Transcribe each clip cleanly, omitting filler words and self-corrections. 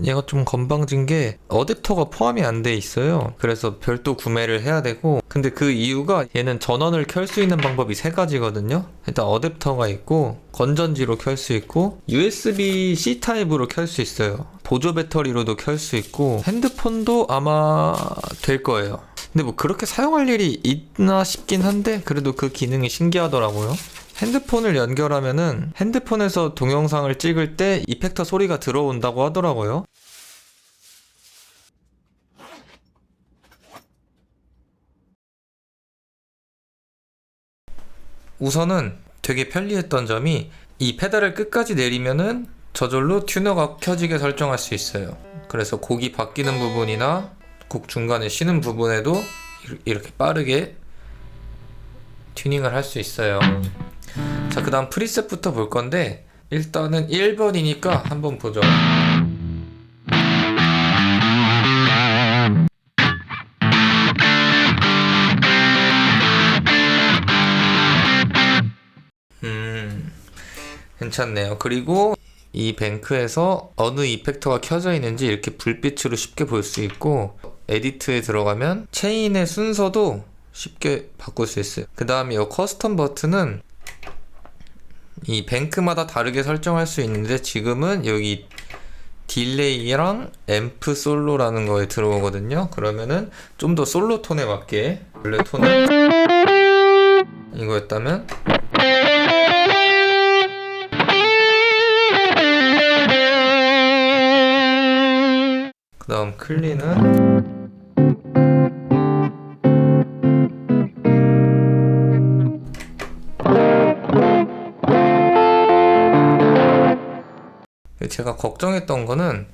얘가 좀 건방진 게 어댑터가 포함이 안 돼 있어요. 그래서 별도 구매를 해야 되고, 근데 그 이유가 얘는 전원을 켤 수 있는 방법이 세 가지거든요. 일단 어댑터가 있고, 건전지로 켤 수 있고, USB-C 타입으로 켤 수 있어요. 보조 배터리로도 켤 수 있고, 핸드폰도 아마 될 거예요. 근데 뭐 그렇게 사용할 일이 있나 싶긴 한데, 그래도 그 기능이 신기하더라고요. 핸드폰을 연결하면은 핸드폰에서 동영상을 찍을 때 이펙터 소리가 들어온다고 하더라고요. 우선은 되게 편리했던 점이 이 페달을 끝까지 내리면은 저절로 튜너가 켜지게 설정할 수 있어요. 그래서 곡이 바뀌는 부분이나 곡 중간에 쉬는 부분에도 이렇게 빠르게 튜닝을 할 수 있어요. 자, 그 다음 프리셋부터 볼 건데, 일단은 1번이니까 한번 보죠. 괜찮네요. 그리고 이 뱅크에서 어느 이펙터가 켜져 있는지 이렇게 불빛으로 쉽게 볼 수 있고, 에디트에 들어가면 체인의 순서도 쉽게 바꿀 수 있어요. 그 다음에 이 커스텀 버튼은 이 뱅크마다 다르게 설정할 수 있는데, 지금은 여기 딜레이랑 앰프 솔로라는 거에 들어오거든요. 그러면은 좀 더 솔로 톤에 맞게, 원래 톤은 이거였다면 그 다음 클린은 제가 걱정했던 거는,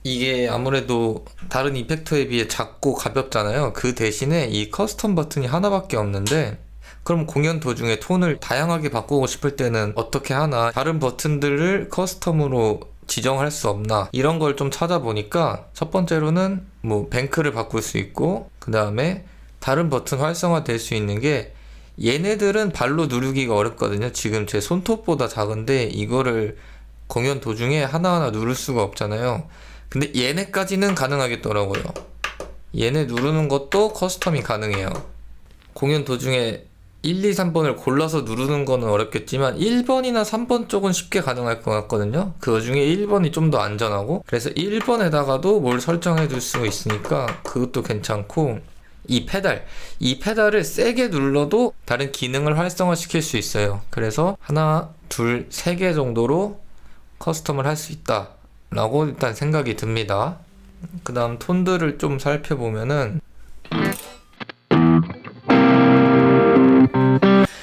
이게 아무래도 다른 이펙터에 비해 작고 가볍잖아요. 그 대신에 이 커스텀 버튼이 하나밖에 없는데, 그럼 공연 도중에 톤을 다양하게 바꾸고 싶을 때는 어떻게 하나, 다른 버튼들을 커스텀으로 지정할 수 없나, 이런 걸 좀 찾아보니까 첫 번째로는 뭐 뱅크를 바꿀 수 있고, 그 다음에 다른 버튼 활성화 될 수 있는 게, 얘네들은 발로 누르기가 어렵거든요. 지금 제 손톱보다 작은데 이거를 공연 도중에 하나하나 누를 수가 없잖아요. 근데 얘네까지는 가능하겠더라고요. 얘네 누르는 것도 커스텀이 가능해요. 공연 도중에 1, 2, 3번을 골라서 누르는 거는 어렵겠지만 1번이나 3번 쪽은 쉽게 가능할 것 같거든요. 그 중에 1번이 좀 더 안전하고, 그래서 1번에다가도 뭘 설정해 둘 수 있으니까 그것도 괜찮고, 이 페달을 세게 눌러도 다른 기능을 활성화 시킬 수 있어요. 그래서 하나, 둘, 세 개 정도로 커스텀을 할 수 있다 라고 일단 생각이 듭니다. 그 다음 톤들을 좀 살펴보면은,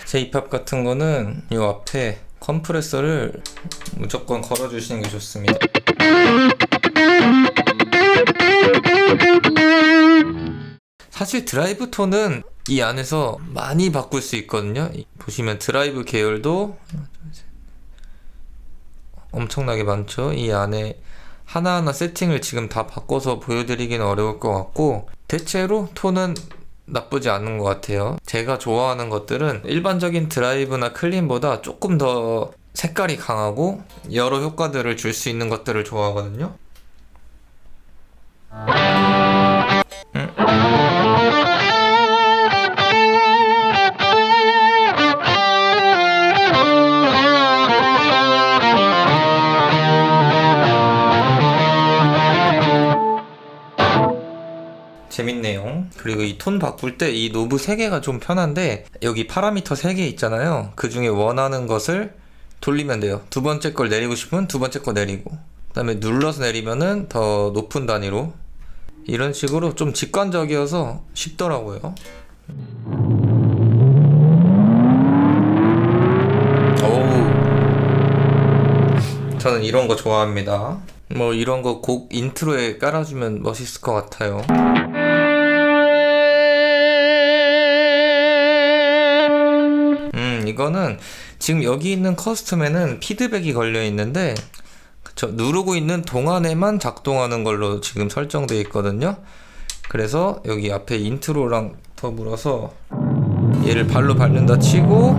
J-팝 같은 거는 이 앞에 컴프레서를 무조건 걸어주시는 게 좋습니다. 사실 드라이브 톤은 이 안에서 많이 바꿀 수 있거든요. 보시면 드라이브 계열도 엄청나게 많죠. 이 안에 하나하나 세팅을 지금 다 바꿔서 보여드리기는 어려울 것 같고, 대체로 톤은 나쁘지 않은 것 같아요. 제가 좋아하는 것들은 일반적인 드라이브나 클린보다 조금 더 색깔이 강하고 여러 효과들을 줄 수 있는 것들을 좋아하거든요. 재밌네요. 그리고 이 톤 바꿀 때 이 노브 3개가 좀 편한데, 여기 파라미터 3개 있잖아요. 그 중에 원하는 것을 돌리면 돼요. 두 번째 걸 내리고 싶으면 두 번째 거 내리고, 그 다음에 눌러서 내리면은 더 높은 단위로, 이런 식으로 좀 직관적이어서 쉽더라고요. 오우, 저는 이런 거 좋아합니다. 뭐 이런 거 곡 인트로에 깔아주면 멋있을 것 같아요. 이거는 지금 여기 있는 커스텀에는 피드백이 걸려 있는데, 그쵸, 누르고 있는 동안에만 작동하는 걸로 지금 설정되어 있거든요. 그래서 여기 앞에 인트로랑 더불어서 얘를 발로 밟는다 치고,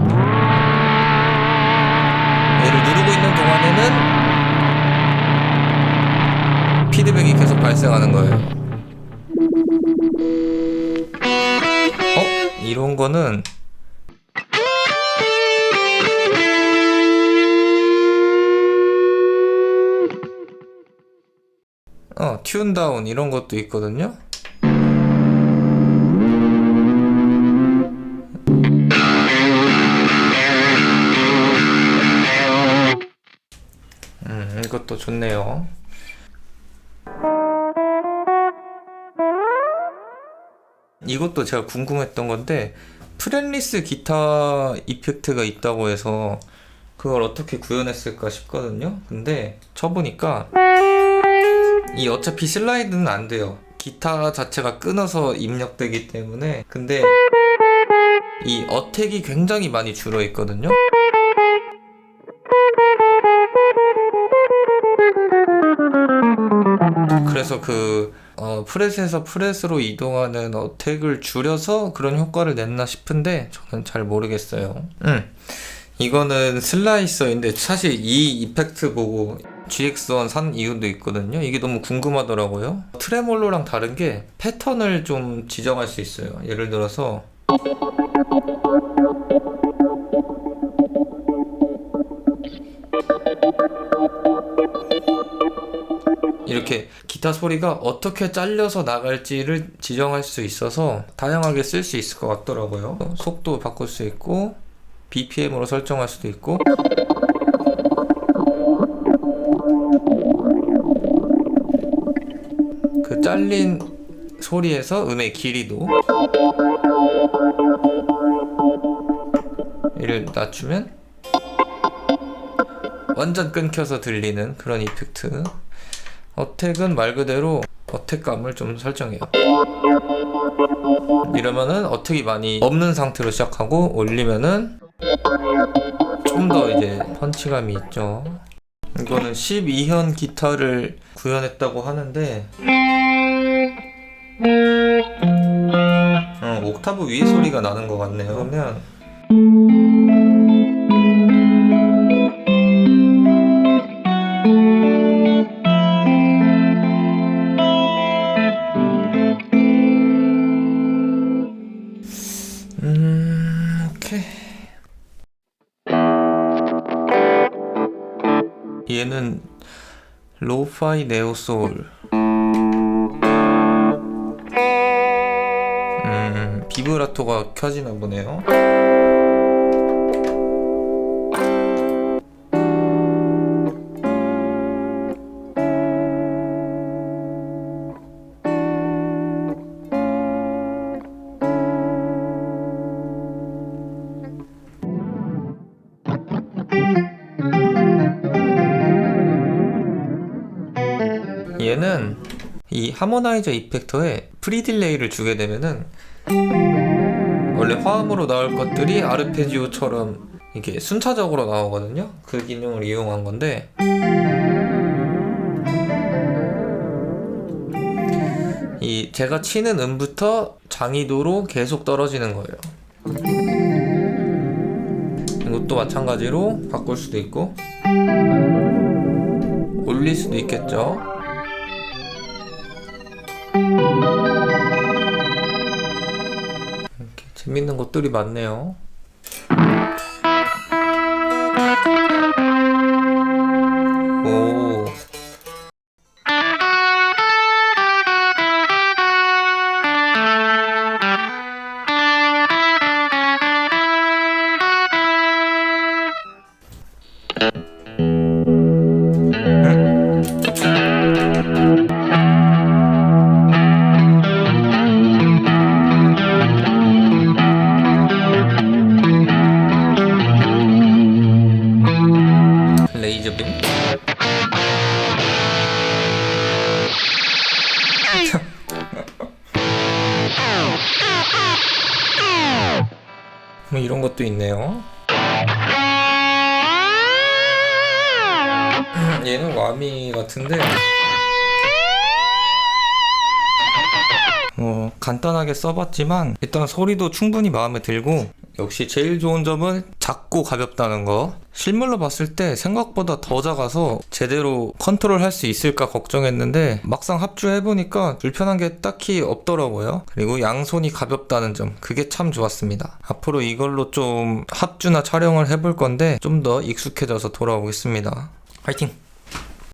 얘를 누르고 있는 동안에는 피드백이 계속 발생하는 거예요. 이런 거는 튠 다운 이런 것도 있거든요. 이것도 좋네요. 이것도 제가 궁금했던 건데, 프렛리스 기타 이펙트가 있다고 해서 그걸 어떻게 구현했을까 싶거든요. 근데 쳐보니까 이 어차피 슬라이드는 안 돼요. 기타 자체가 끊어서 입력되기 때문에. 근데 이 어택이 굉장히 많이 줄어 있거든요. 그래서 프렛에서 프렛으로 이동하는 어택을 줄여서 그런 효과를 냈나 싶은데 저는 잘 모르겠어요. 이거는 슬라이서인데 사실 이 이펙트 보고 GX1 산 이유도 있거든요. 이게 너무 궁금하더라고요. 트레몰로랑 다른 게 패턴을 좀 지정할 수 있어요. 예를 들어서 이렇게 기타 소리가 어떻게 잘려서 나갈지를 지정할 수 있어서 다양하게 쓸 수 있을 것 같더라고요. 속도 바꿀 수 있고 BPM으로 설정할 수도 있고, 그 잘린 소리에서 음의 길이도 이를 낮추면 완전 끊겨서 들리는 그런 이펙트. 어택은 말 그대로 어택감을 좀 설정해요. 이러면은 어택이 많이 없는 상태로 시작하고 올리면은 좀 더 이제 펀치감이 있죠. 이거는 12현 기타를 구현했다고 하는데 옥타브 위에 소리가 나는 것 같네요. 그러면 오케이. 얘는 로파이 네오 소울. 비브라토가 켜지나 보네요. 얘는 이 하모나이저 이펙터에 프리딜레이를 주게 되면은 원래 화음으로 나올 것들이 아르페지오처럼 이게 순차적으로 나오거든요. 그 기능을 이용한 건데, 이 제가 치는 음부터 장이도로 계속 떨어지는 거예요. 이것도 마찬가지로 바꿀 수도 있고 올릴 수도 있겠죠. 이렇게 재밌는 것들이 많네요. 오. 레이저빔. 뭐 이런 것도 있네요. 얘는 와미 같은데 간단하게 써봤지만 일단 소리도 충분히 마음에 들고 역시 제일 좋은 점은 작고 가볍다는 거. 실물로 봤을 때 생각보다 더 작아서 제대로 컨트롤 할 수 있을까 걱정했는데 막상 합주해보니까 불편한 게 딱히 없더라고요. 그리고 양손이 가볍다는 점, 그게 참 좋았습니다. 앞으로 이걸로 좀 합주나 촬영을 해볼 건데 좀 더 익숙해져서 돌아오겠습니다. 화이팅!